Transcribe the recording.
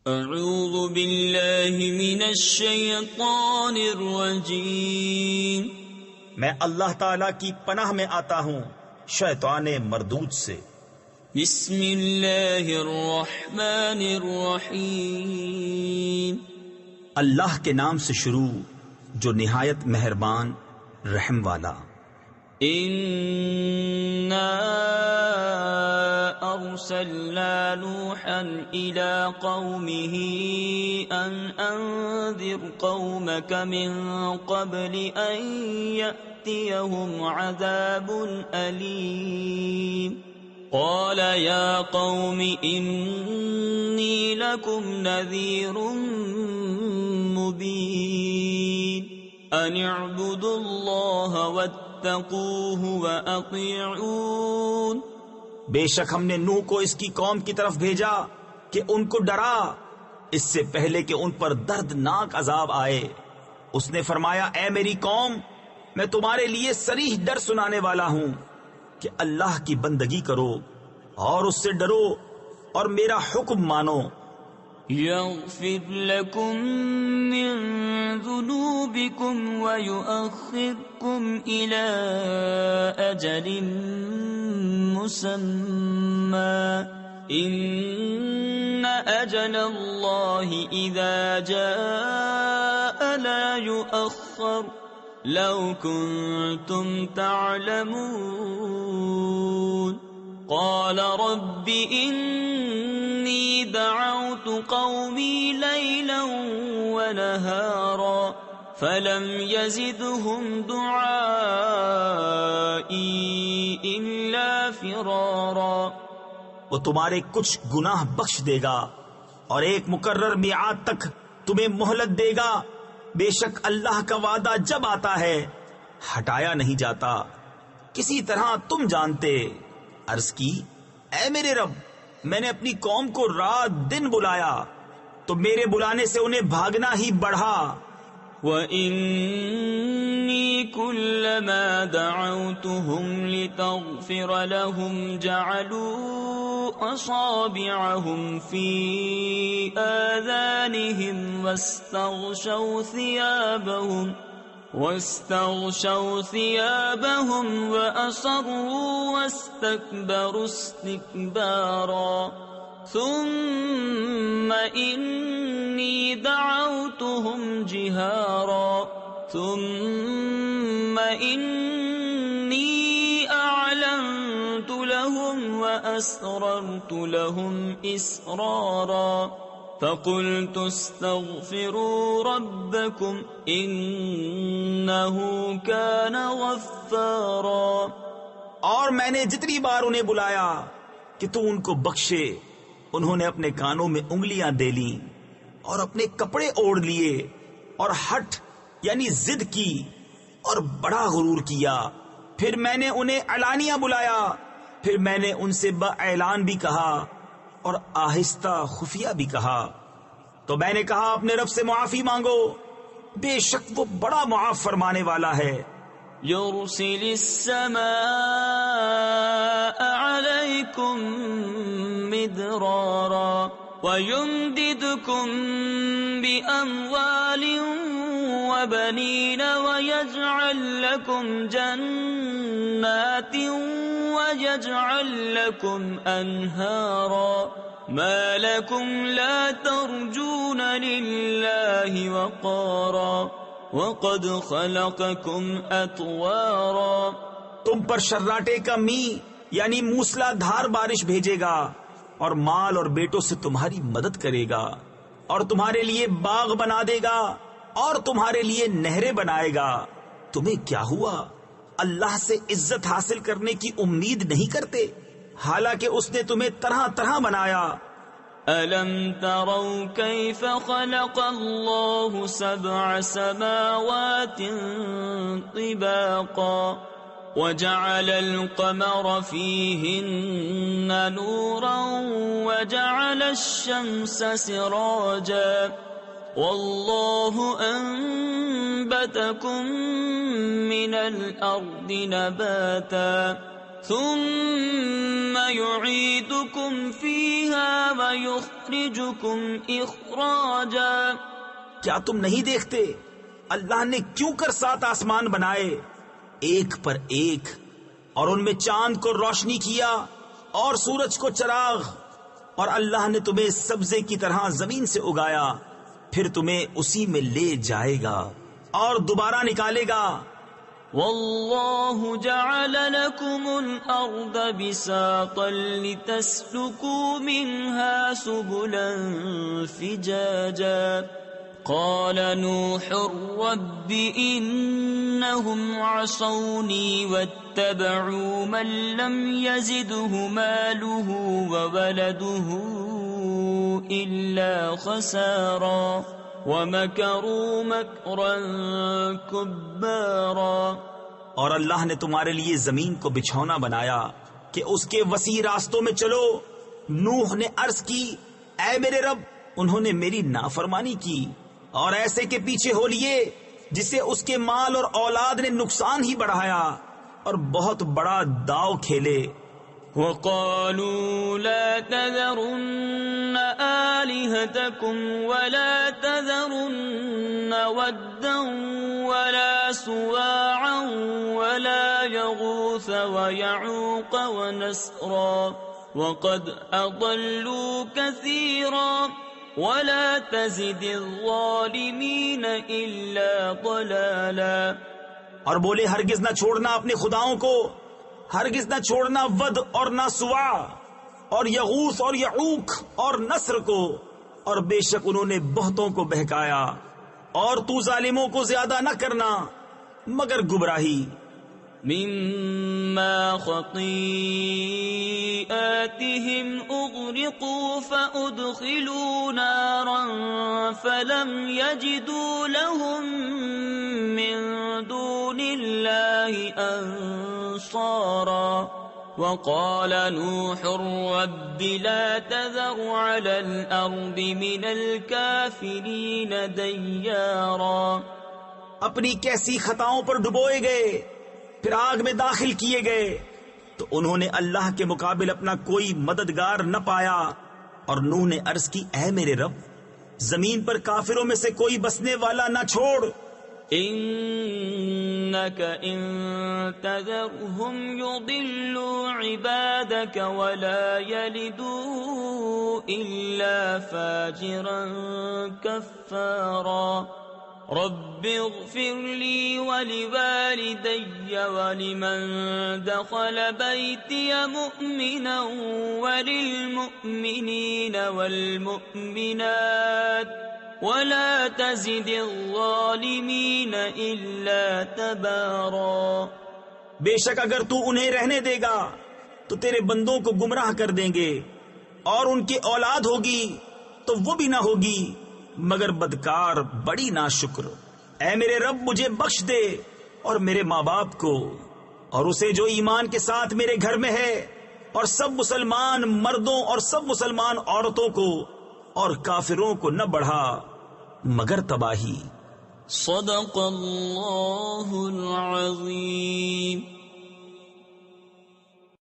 اعوذ باللہ من الشیطان الرجیم، میں اللہ تعالی کی پناہ میں آتا ہوں شیطان مردود سے۔ بسم اللہ الرحمن الرحیم، اللہ کے نام سے شروع جو نہایت مہربان رحم والا۔ انا ارسلنا نوحا الى قومه ان انذر قومك من قبل ان يأتيهم عذاب أليم قال يا قوم إني لكم نذير مبين أن اعبدوا الله واتقوه وأطيعون۔ بے شک ہم نے نوح کو اس کی قوم کی طرف بھیجا کہ ان کو ڈرا اس سے پہلے کہ ان پر دردناک عذاب آئے۔ اس نے فرمایا اے میری قوم، میں تمہارے لیے صریح ڈر سنانے والا ہوں کہ اللہ کی بندگی کرو اور اس سے ڈرو اور میرا حکم مانو۔ يغفر لكم من ذنوبكم ويؤخركم إلى أجل مسمى إن أجل الله إذا جاء لا يؤخر لو كنتم تعلمون۔ قال رب إني دعوت قومي ليلا ونهارا فلم يزدهم دعائي إلا فرارا۔ وہ تمہارے کچھ گناہ بخش دے گا اور ایک مقرر میعاد تک تمہیں مہلت دے گا۔ بے شک اللہ کا وعدہ جب آتا ہے ہٹایا نہیں جاتا، کسی طرح تم جانتے۔ عرض کی اے میرے رب، میں نے اپنی قوم کو رات دن بلایا تو میرے بلانے سے انہیں بھاگنا ہی بڑھا۔ وَإِنِّي كُلَّمَا دَعَوْتُهُمْ لِتَغْفِرَ لَهُمْ جَعَلُوا أَصَابِعَهُمْ فِي آذَانِهِمْ واستغشوا ثيابهم وأصروا واستكبروا استكبارا ثم إني دعوتهم جهارا ثم إني أعلنت لهم وأسررت لهم إسرارا فقلت استغفروا ربكم انه كان غفارا۔ اور میں نے جتنی بار انہیں بلایا کہ تو ان کو بخشے، انہوں نے اپنے کانوں میں انگلیاں دے لیں اور اپنے کپڑے اوڑھ لیے اور ہٹ یعنی ضد کی اور بڑا غرور کیا۔ پھر میں نے انہیں علانیہ بلایا، پھر میں نے ان سے باعلان بھی کہا اور آہستہ خفیہ بھی کہا۔ تو میں نے کہا اپنے رب سے معافی مانگو، بے شک وہ بڑا معاف فرمانے والا ہے۔ يرسل السماء عليكم مدرارا ويمددكم بأموال وبنين ويجعل لكم جنات ويجعل لكم أنهارا ما لكم لا ترجون لله وقارا وقد خلقكم أطوارا۔ تم پر شراٹے کا می یعنی موسلا دھار بارش بھیجے گا اور مال اور بیٹوں سے تمہاری مدد کرے گا اور تمہارے لیے باغ بنا دے گا اور تمہارے لیے نہریں بنائے گا۔ تمہیں کیا ہوا؟ اللہ سے عزت حاصل کرنے کی امید نہیں کرتے حالانکہ اس نے تمہیں طرح طرح بنایا۔ أَلَمْ تَرَوْا كَيْفَ خَلَقَ اللَّهُ سَبْعَ سَمَاوَاتٍ طِبَاقًا وَجَعَلَ الْقَمَرَ فِيهِنَّ نُورًا وَجَعَلَ الشَّمْسَ سِرَاجًا وَاللَّهُ أَنبَتَكُم مِّنَ الْأَرْضِ نَبَاتًا ثم يعيدكم فيها ويخرجكم اخراجا. کیا تم نہیں دیکھتے اللہ نے کیوں کر 7 آسمان بنائے ایک پر ایک، اور ان میں چاند کو روشنی کیا اور سورج کو چراغ، اور اللہ نے تمہیں سبزے کی طرح زمین سے اگایا، پھر تمہیں اسی میں لے جائے گا اور دوبارہ نکالے گا. والله جعل لكم الأرض بساطا لتسلكوا منها سبلا فجاجا. قال نوح رب إنهم عصوني واتبعوا من لم يزده ماله وولده إلا خسارا وَمَكَرُوا مَكْرًا كُبَّارًا. اور اللہ نے تمہارے لیے زمین کو بچھونا بنایا کہ اس کے وسیع راستوں میں چلو. نوح نے عرض کی اے میرے رب انہوں نے میری نافرمانی کی اور ایسے کے پیچھے ہو لیے جسے اس کے مال اور اولاد نے نقصان ہی بڑھایا اور بہت بڑا داؤ کھیلے. وَقَالُوا لَا تَذَرُنَّ آلِهَتَكُمْ وَلَا تَذَرُنَّ وَدًّا وَلَا سُوَاعًا وَلَا يَغُوثَ وَيَعُوقَ وَنَسْرًا وَقَدْ أَضَلُّوا كَثِيرًا وَلَا تَزِدِ الظَّالِمِينَ إِلَّا ضَلَالًا. اور بولے ہرگز نہ چھوڑنا اپنے خداؤں کو، ہرگز نہ چھوڑنا ود اور نہ سوا اور یغوث اور یعوق اور نصر کو، اور بے شک انہوں نے بہتوں کو بہکایا، اور تو ظالموں کو زیادہ نہ کرنا مگر گمراہی. مما خطيئاتهم أغرقوا فأدخلوا نارا فلم يجدوا لهم من دون الله أنصارا. وقال نوح رب لا تذر على الأرض من الكافرين ديارا. اپنی کیسی خطاؤں پر ڈبوئے گئے پھر آگ میں داخل کیے گئے تو انہوں نے اللہ کے مقابل اپنا کوئی مددگار نہ پایا. اور نوح نے عرض کی اے میرے رب زمین پر کافروں میں سے کوئی بسنے والا نہ چھوڑ. إنك إن تذرهم يضلوا عبادك ولا يلدوا إلا فاجرا كفارا. رب اغفر لي ولوالدي ولمن دخل بيتي مؤمنا وللمؤمنين والمؤمنات ولا تزد الظالمین الا تبارا. بے شک اگر تو انہیں رہنے دے گا تو تیرے بندوں کو گمراہ کر دیں گے، اور ان کی اولاد ہوگی تو وہ بھی نہ ہوگی مگر بدکار بڑی ناشکر. اے میرے رب مجھے بخش دے اور میرے ماں باپ کو اور اسے جو ایمان کے ساتھ میرے گھر میں ہے، اور سب مسلمان مردوں اور سب مسلمان عورتوں کو، اور کافروں کو نہ بڑھا مگر تباہی. صدق اللہ العظیم.